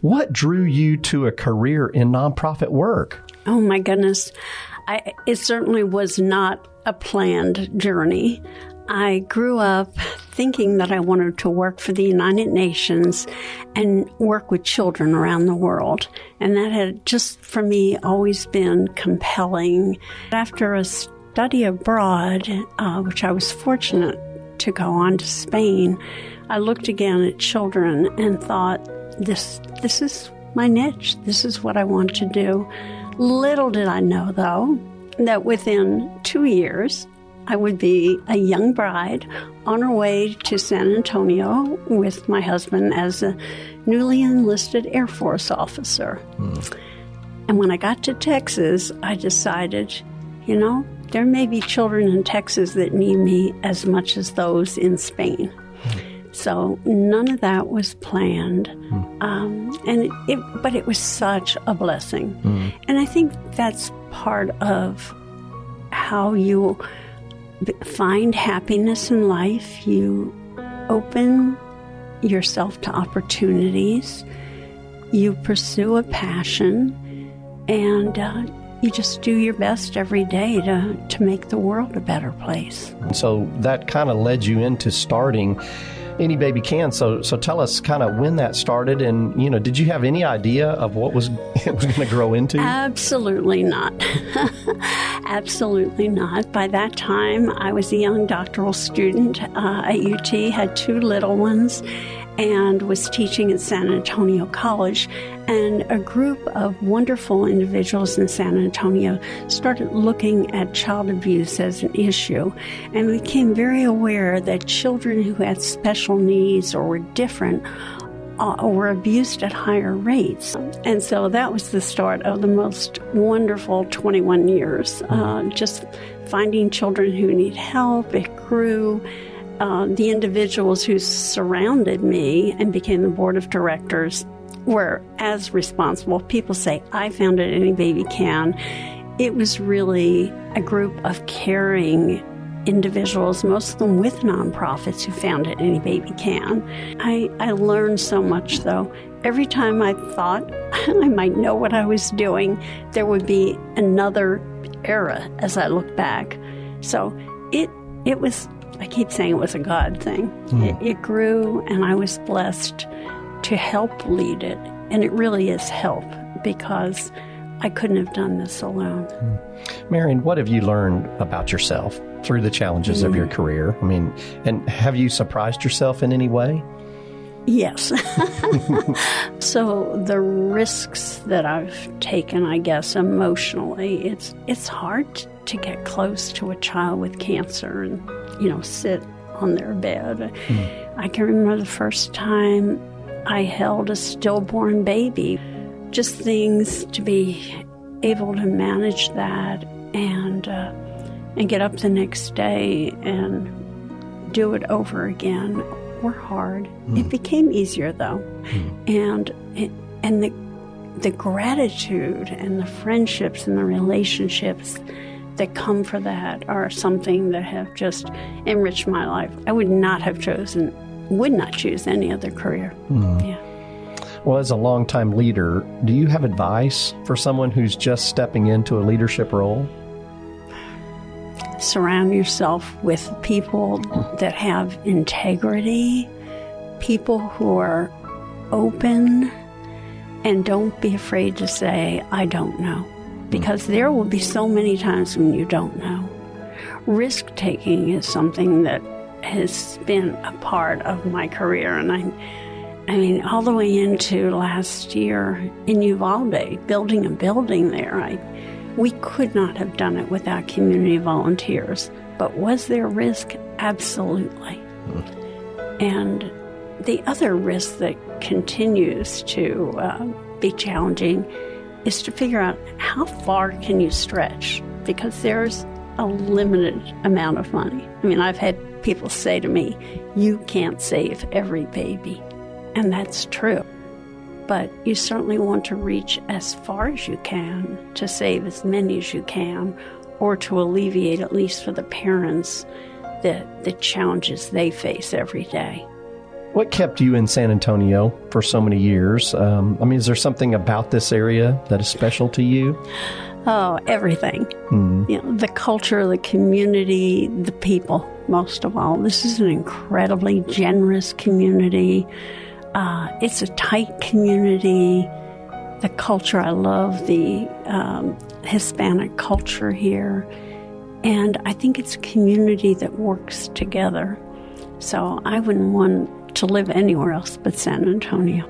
What drew you to a career in nonprofit work? Oh, my goodness. It certainly was not a planned journey. I grew up thinking that I wanted to work for the United Nations and work with children around the world. And that had just, for me, always been compelling. After a study abroad, which I was fortunate to go on to Spain, I looked again at children and thought, this is my niche. This is what I want to do. Little did I know, though, that within 2 years, I would be a young bride on her way to San Antonio with my husband as a newly enlisted Air Force officer. And when I got to Texas, I decided, there may be children in Texas that need me as much as those in Spain. So none of that was planned. But it was such a blessing. And I think that's part of how you find happiness in life. You open yourself to opportunities. You pursue a passion, and you just do your best every day to make the world a better place. So that kind of led you into starting Any Baby Can. So tell us kind of when that started, and did you have any idea of what it was going to grow into? Absolutely not. Absolutely not. By that time, I was a young doctoral student at UT, had 2 little ones, and was teaching at San Antonio College. And a group of wonderful individuals in San Antonio started looking at child abuse as an issue, and became very aware that children who had special needs or were different were abused at higher rates. And so that was the start of the most wonderful 21 years, just finding children who need help. It grew. The individuals who surrounded me and became the board of directors were as responsible. People say, I founded Any Baby Can. It was really a group of caring individuals, most of them with nonprofits, who founded Any Baby Can. I learned so much, though. Every time I thought I might know what I was doing, there would be another era as I look back. So it was, I keep saying it was a God thing. It grew, and I was blessed to help lead it. And it really is help, because I couldn't have done this alone. Marian, what have you learned about yourself through the challenges of your career? I mean, and have you surprised yourself in any way? Yes. So the risks that I've taken, I guess, emotionally, it's hard to get close to a child with cancer and, sit on their bed. I can remember the first time I held a stillborn baby. Just things to be able to manage that and get up the next day and do it over again were hard. It became easier, though. And the gratitude and the friendships and the relationships that come for that are something that have just enriched my life. I would not choose any other career. Yeah. Well, as a longtime leader, do you have advice for someone who's just stepping into a leadership role? Surround yourself with people that have integrity, people who are open, and don't be afraid to say, I don't know. Because there will be so many times when you don't know. Risk-taking is something that has been a part of my career. And I mean, all the way into last year in Uvalde, building a building there, we could not have done it without community volunteers. But was there risk? Absolutely. And the other risk that continues to be challenging is to figure out how far can you stretch, because there's a limited amount of money. I mean, I've had people say to me, you can't save every baby. And that's true. But you certainly want to reach as far as you can to save as many as you can, or to alleviate, at least for the parents, the challenges they face every day. What kept you in San Antonio for so many years? Is there something about this area that is special to you? Oh, everything. The culture, the community, the people, most of all. This is an incredibly generous community. It's a tight community. The culture, I love the Hispanic culture here. And I think it's a community that works together. So I wouldn't want to live anywhere else but San Antonio.